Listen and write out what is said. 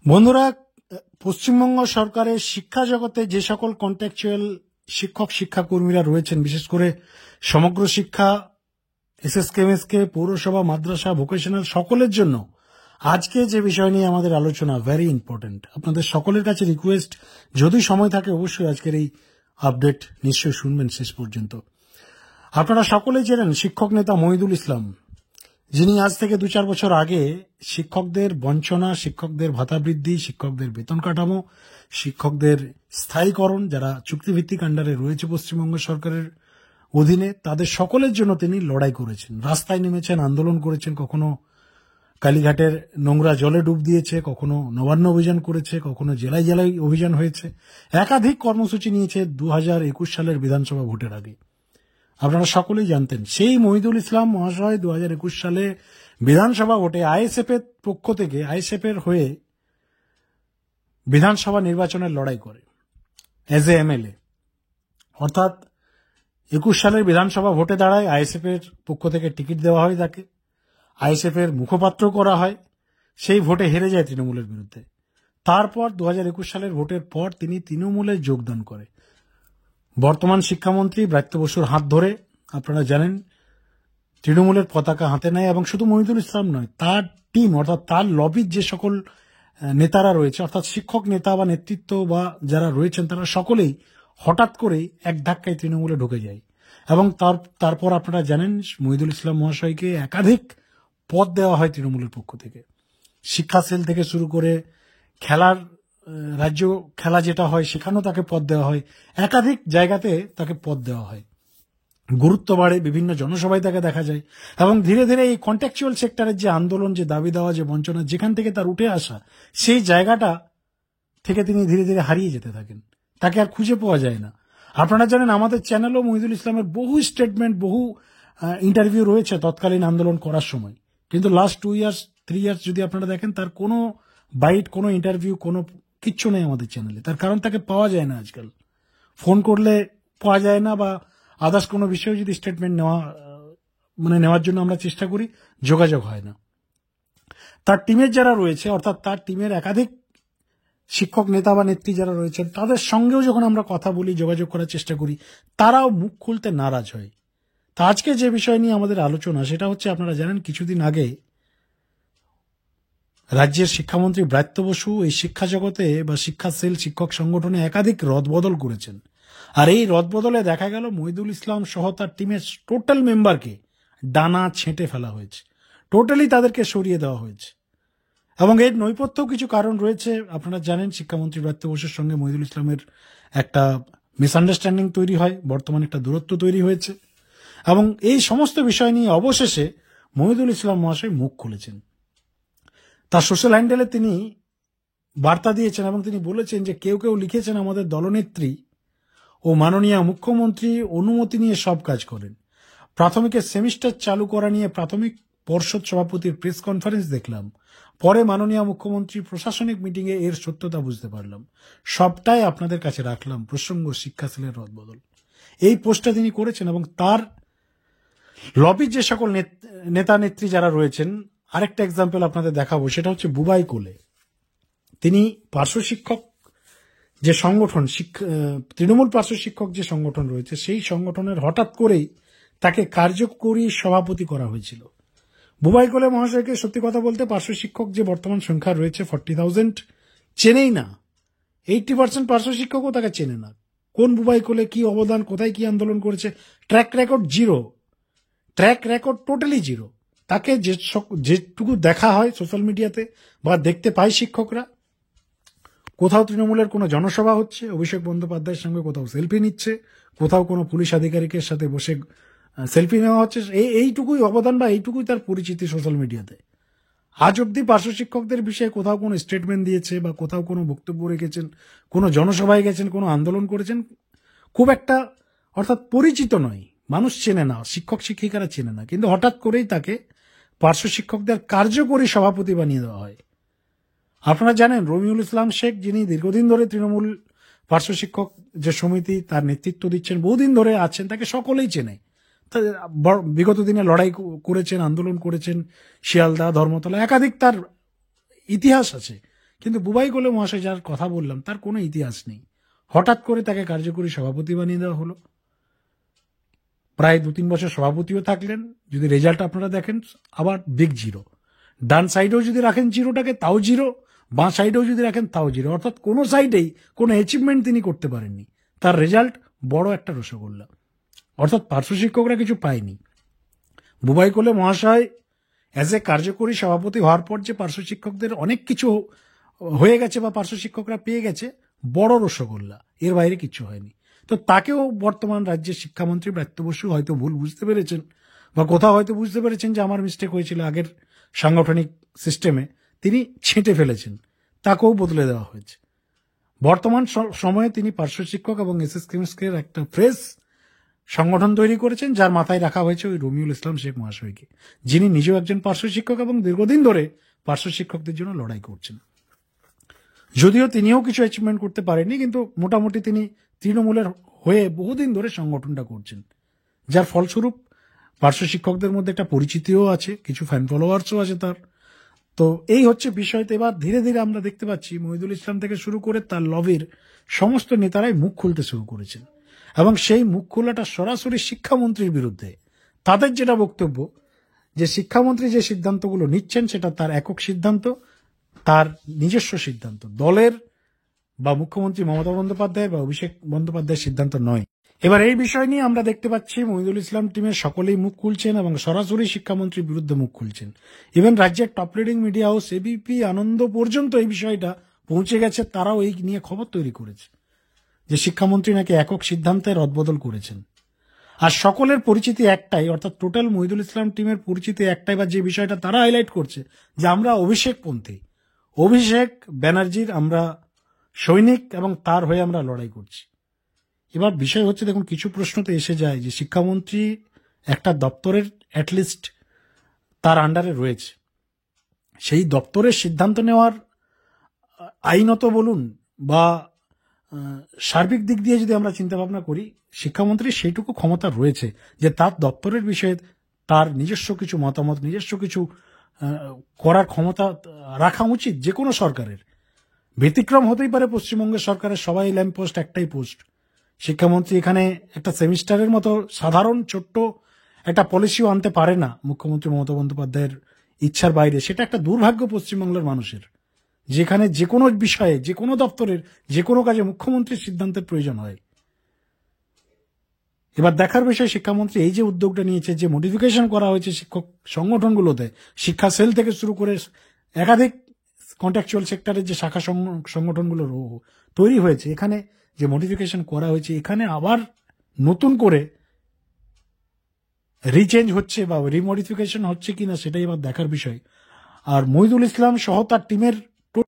বন্ধুরা, পশ্চিমবঙ্গ সরকারের শিক্ষা জগতে যে সকল কন্ট্রাকচুয়াল শিক্ষাকর্মীরা রয়েছেন, বিশেষ করে সমগ্র শিক্ষা, এসএসকেএমএসকে, পৌরসভা, মাদ্রাসা, ভোকেশনাল, সকলের জন্য আজকে যে বিষয় নিয়ে আমাদের আলোচনা ভেরি ইম্পর্টেন্ট। আপনাদের সকলের কাছে রিকোয়েস্ট, যদি সময় থাকে অবশ্যই আজকের এই আপডেট নিশ্চয়ই শুনবেন শেষ পর্যন্ত। আপনারা সকলেই জানেন শিক্ষক নেতা মহিদুল ইসলাম, যিনি আজ থেকে 2-4 বছর আগে শিক্ষকদের বঞ্চনা, শিক্ষকদের ভাতা বৃদ্ধি, শিক্ষকদের বেতন কাঠামো, শিক্ষকদের স্থায়ীকরণ, যারা চুক্তিভিত্তিক আন্ডারে রয়েছে পশ্চিমবঙ্গ সরকারের অধীনে, তাদের সকলের জন্য তিনি লড়াই করেছেন, রাস্তায় নেমেছেন, আন্দোলন করেছেন। কখনো কালীঘাটের নোংরা জলে ডুব দিয়েছে, কখনো নবান্ন অভিযান করেছে, কখনো জেলায় জেলায় অভিযান হয়েছে, একাধিক কর্মসূচি নিয়েছে 2021 সালের বিধানসভা ভোটের আগে। আপনারা সকলেই জানতেন সেই মহিদুল ইসলাম মহাশয় 2021 সালে বিধানসভা ভোটে আইএসএফ এর পক্ষ থেকে, আইএসএফ এর হয়ে বিধানসভা নির্বাচনের লড়াই করে এজ এ এমএলএ। অর্থাৎ 21 সালের বিধানসভা ভোটে দাঁড়ায়, আইএসএফ এর পক্ষ থেকে টিকিট দেওয়া হয় তাকে, আইএসএফ এর মুখপাত্র করা হয়, সেই ভোটে হেরে যায় তৃণমূলের বিরুদ্ধে। তারপর 2021 সালের ভোটের পর তিনি তৃণমূলে যোগদান করে বর্তমান শিক্ষামন্ত্রী ব্রাত্য বসুর হাত ধরে, আপনারা জানেন, তৃণমূলের পতাকা হাতে নেয়। এবং শুধু মহিদুল ইসলাম নয়, তার টিম অর্থাৎ তার লবির যে সকল নেতারা রয়েছে, অর্থাৎ শিক্ষক নেতা বা নেতৃত্ব বা যারা রয়েছেন, তারা সকলেই হঠাৎ করেই এক ধাক্কায় তৃণমূলে ঢুকে যায়। এবং তারপর আপনারা জানেন মহিদুল ইসলাম মহাশয়কে একাধিক পদ দেওয়া হয় তৃণমূলের পক্ষ থেকে, শিক্ষা সেল থেকে শুরু করে খেলার রাজ্য খেলা যেটা হয় সেখানেও তাকে পদ দেওয়া হয়, একাধিক জায়গাতে তাকে পদ দেওয়া হয়, গুরুত্ব বাড়ে, বিভিন্ন জনসভায় তাকে দেখা যায়। এবং ধীরে ধীরে এই কন্ট্রাকচুয়াল সেক্টরের যে আন্দোলন, যে দাবি দেওয়া, যে বঞ্চনা, যেখান থেকে তার উঠে আসা, সেই জায়গাটা থেকে তিনি ধীরে ধীরে হারিয়ে যেতে থাকেন, তাকে আর খুঁজে পাওয়া যায় না। আপনারা জানেন আমাদের চ্যানেলও মহিদুল ইসলামের বহু স্টেটমেন্ট, বহু ইন্টারভিউ রয়েছে তৎকালীন আন্দোলন করার সময়, কিন্তু লাস্ট 2-3 ইয়ার্স যদি আপনারা দেখেন, তার কোনো বাইট, কোনো ইন্টারভিউ, কোনো কিচ্ছু নেই আমাদের চ্যানেলে। তার কারণ তাকে পাওয়া যায় না আজকাল, ফোন করলে পাওয়া যায় না, বা আদার্স কোনো বিষয়ে যদি স্টেটমেন্ট নেওয়ার জন্য আমরা চেষ্টা করি, যোগাযোগ হয় না। তার টিমের যারা রয়েছে, অর্থাৎ তার টিমের একাধিক শিক্ষক নেতা বা নেত্রী যারা রয়েছেন, তাদের সঙ্গেও যখন আমরা কথা বলি, যোগাযোগ করার চেষ্টা করি, তারাও মুখ খুলতে নারাজ হয়। তা আজকে যে বিষয় নিয়ে আমাদের আলোচনা, সেটা হচ্ছে, আপনারা জানেন কিছুদিন আগে রাজ্যের শিক্ষামন্ত্রী ব্রাত্য বসু এই শিক্ষা জগতে বা শিক্ষা সেল, শিক্ষক সংগঠনে একাধিক রদবদল করেছেন। আর এই রদবদলে দেখা গেল মহিদুল ইসলাম সহ তার টিমের টোটাল মেম্বারকে ডানা ছেঁটে ফেলা হয়েছে, টোটালি তাদেরকে সরিয়ে দেওয়া হয়েছে। এবং এর নৈপথ্যেও কিছু কারণ রয়েছে। আপনারা জানেন শিক্ষামন্ত্রী ব্রাত্য বসুর সঙ্গে মহিদুল ইসলামের একটা মিসআন্ডারস্ট্যান্ডিং তৈরি হয়, বর্তমানে একটা দূরত্ব তৈরি হয়েছে। এবং এই সমস্ত বিষয় নিয়ে অবশেষে মহিদুল ইসলাম মহাশয় মুখ খুলেছেন। তার সোশ্যাল হ্যান্ডেলে তিনি বার্তা দিয়েছেন এবং তিনি বলেছেন যে কেউ কেউ লিখেছেন আমাদের দলনেত্রী ও মাননীয় মুখ্যমন্ত্রী অনুমতি নিয়ে সব কাজ করেন। প্রাথমিকের সেমিস্টার চালু করা নিয়ে প্রাথমিক পর্ষদ সভাপতির প্রেস কনফারেন্স দেখলাম, পরে মাননীয় মুখ্যমন্ত্রী প্রশাসনিক মিটিংয়ে এর সত্যতা বুঝতে পারলাম, সবটাই আপনাদের কাছে রাখলাম, প্রসঙ্গ শিক্ষা সেলের রদবদল। এই পোস্টটা তিনি করেছেন। এবং তার লবির যে সকল নেতা নেত্রী যারা রয়েছেন, আরেকটা এক্সাম্পল আপনাদের দেখাবো, সেটা হচ্ছে বুবাই কোলে। তিনি পার্শ্ব শিক্ষক যে সংগঠন, তৃণমূল পার্শ্ব শিক্ষক যে সংগঠন রয়েছে, সেই সংগঠনের হঠাৎ করেই তাকে কার্যকরী সভাপতি করা হয়েছিল। বুবাই কোলে মহাশয়কে সত্যি কথা বলতে পার্শ্ব শিক্ষক যে বর্তমান সংখ্যা রয়েছে 40,000 চেনেই না, 80% পার্শ্ব শিক্ষকও তাকে চেনে না। কোন বুবাই কোলে, কি অবদান, কোথায় কি আন্দোলন করেছে, track record zero, track record totally zero. তাকে যেটুকু দেখা হয় সোশ্যাল মিডিয়াতে বা দেখতে পায় শিক্ষকরা, কোথাও তৃণমূলের কোনো জনসভা হচ্ছে, অভিষেক বন্দ্যোপাধ্যায়ের সঙ্গে কোথাও সেলফি নিচ্ছে, কোথাও কোনো পুলিশ আধিকারিকের সাথে বসে সেলফি নেওয়া হচ্ছে, এইটুকুই অবদান বা এইটুকুই তার পরিচিতি সোশ্যাল মিডিয়াতে। আজ অব্দি পার্শ্ব শিক্ষকদের বিষয়ে কোথাও কোনো স্টেটমেন্ট দিয়েছে বা কোথাও কোনো বক্তব্য রেখেছেন, কোনো জনসভায় গেছেন, কোনো আন্দোলন করেছেন, খুব একটা, অর্থাৎ পরিচিত নয়, মানুষ চেনে না, শিক্ষক শিক্ষিকারা চেনে না। কিন্তু হঠাৎ করেই তাকে পার্শ্ব শিক্ষকদের কার্যকরী সভাপতি বানিয়ে দেওয়া হয়। আপনারা জানেন রবিউল ইসলাম শেখ, যিনি দীর্ঘদিন ধরে তৃণমূল পার্শ্ব শিক্ষক যে সমিতি, তার নেতৃত্ব দিচ্ছেন, বহুদিন ধরে আছেন, তাকে সকলেই চেনে। বিগত দিনে লড়াই করেছেন, আন্দোলন করেছেন, শিয়ালদা, ধর্মতলা, একাধিক তার ইতিহাস আছে। কিন্তু বুবাই গোলে মহাশয় যার কথা বললাম তার কোনো ইতিহাস নেই। হঠাৎ করে তাকে কার্যকরী সভাপতি বানিয়ে দেওয়া হলো। প্রায় 2-3 বছর সভাপতিও থাকলেন। যদি রেজাল্ট আপনারা দেখেন, আবার বিগ জিরো। ডান সাইডেও যদি রাখেন জিরোটাকে, তাও জিরো। বাঁ সাইডেও যদি রাখেন, তাও জিরো। অর্থাৎ কোনো সাইডেই কোনো অ্যাচিভমেন্ট তিনি করতে পারেননি। তার রেজাল্ট বড় একটা রসগোল্লা। অর্থাৎ পার্শ্ব শিক্ষকরা কিছু পায়নি। বুবাই কোলে মহাশয় অ্যাজ এ কার্যকরী সভাপতি হওয়ার পর যে পার্শ্ব শিক্ষকদের অনেক কিছু হয়ে গেছে বা পার্শ্ব শিক্ষকরা পেয়ে গেছে, বড় রসগোল্লা, এর বাইরে কিচ্ছু হয়নি। তো তাকেও বর্তমান রাজ্যের শিক্ষামন্ত্রী ব্রাত্য বসু হয়তো ভুল বুঝতে পেরেছেন, বা কোথাও হয়তো বুঝতে পেরেছেন যে আমার মিস্টেক হয়েছিল আগের সাংগঠনিক সিস্টেমে, তিনি ছেঁটে ফেলেছেন, তাকেও বদলে দেওয়া হয়েছে। বর্তমান সময়ে তিনি পার্শ্ব শিক্ষক এবং এসএস কেমিস্ট্রির একটা ফ্রেশ সংগঠন তৈরি করেছেন, যার মাথায় রাখা হয়েছে ওই রমিউল ইসলাম শেখ মহাশয়কে, যিনি নিজেও একজন পার্শ্ব শিক্ষক এবং দীর্ঘদিন ধরে পার্শ্ব শিক্ষকদের জন্য লড়াই করছেন। যদিও তিনিও কিছু অ্যাচিভমেন্ট করতে পারেননি, কিন্তু মোটামুটি তিনি তৃণমূলের হয়ে বহুদিন ধরে সংগঠনটা করছেন, যার ফলস্বরূপ পার্শ্ব শিক্ষকদের মধ্যে একটা পরিচিতিও আছে, কিছু ফ্যান ফলোয়ার্সও আছে তার। তো এই হচ্ছে বিষয়তে। এবার ধীরে ধীরে আমরা দেখতে পাচ্ছি মহিদুল ইসলাম থেকে শুরু করে তার লবির সমস্ত নেতারাই মুখ খুলতে শুরু করেছেন, এবং সেই মুখ খোলাটা সরাসরি শিক্ষামন্ত্রীর বিরুদ্ধে। তাদের যেটা বক্তব্য, যে শিক্ষামন্ত্রী যে সিদ্ধান্তগুলো নিচ্ছেন সেটা তার একক সিদ্ধান্ত, তার নিজস্ব সিদ্ধান্ত, দলের বা মুখ্যমন্ত্রী মমতা বন্দ্যোপাধ্যায়ের বা অভিষেক বন্দ্যোপাধ্যায়ের সিদ্ধান্ত নয়। এবার এই বিষয় নিয়ে আমরা দেখতে পাচ্ছি মহিদুল ইসলাম টিমের সকলেই মুখ খুলছেন এবং সরাসরি শিক্ষামন্ত্রীর বিরুদ্ধে মুখ খুলছেন। ইভেন রাজ্যের top leading media house ABP Ananda পর্যন্ত এই বিষয়টা পৌঁছে গেছে, তারাও এই নিয়ে খবর তৈরি করেছে যে শিক্ষামন্ত্রী নাকি একক সিদ্ধান্তে রদবদল করেছেন। আর সকলের পরিচিতি একটাই, অর্থাৎ টোটাল মহিদুল ইসলাম টিমের পরিচিতি একটাই, বা যে বিষয়টা তারা হাইলাইট করছে, যে আমরা অভিষেকপন্থী, অভিষেক ব্যানার্জির আমরা সৈনিক এবং তার হয়ে আমরা লড়াই করছি। এবার বিষয় হচ্ছে, দেখুন, কিছু প্রশ্ন তো এসে যায় যে শিক্ষামন্ত্রী একটা দপ্তরের অ্যাটলিস্ট তার আন্ডারে রয়েছে, সেই দপ্তরের সিদ্ধান্ত নেওয়ার আইনত বলুন বা সার্বিক দিক দিয়ে যদি আমরা চিন্তা ভাবনা করি, শিক্ষামন্ত্রীর সেইটুকু ক্ষমতা রয়েছে যে তার দপ্তরের বিষয়ে তার নিজস্ব কিছু মতামত, নিজস্ব কিছু করার ক্ষমতা রাখা উচিত যে কোনো সরকারের। ব্যতিক্রম হতেই পারে পশ্চিমবঙ্গের সরকারের সবাই ল্যাম্প পোস্ট, একটাই পোস্ট। শিক্ষামন্ত্রী এখানে একটা সেমিস্টারের মতো সাধারণ ছোট্ট একটা পলিসিও আনতে পারে না মুখ্যমন্ত্রী মমতা বন্দ্যোপাধ্যায়ের ইচ্ছার বাইরে। সেটা একটা দুর্ভাগ্য পশ্চিমবাংলার মানুষের, যেখানে যে কোনো বিষয়ে, যে কোনো দপ্তরের যে কোনো কাজে মুখ্যমন্ত্রীর সিদ্ধান্তের প্রয়োজন হয়। এবার দেখার বিষয়, শিক্ষামন্ত্রী এই যে উদ্যোগটা নিয়েছে, যে মডিফিকেশন করা হয়েছে শিক্ষক সংগঠনগুলোতে, শিক্ষা সেল থেকে শুরু করে একাধিক কন্ট্রাকচুয়াল সেক্টরের যে শাখা সংগঠনগুলো তৈরি হয়েছে, এখানে যে মডিফিকেশন করা হয়েছে, এখানে আবার নতুন করে রিচেঞ্জ হচ্ছে বা রিমডিফিকেশন হচ্ছে কিনা সেটাই এবার দেখার বিষয়। আর মহিদুল ইসলাম সহ তার টিমের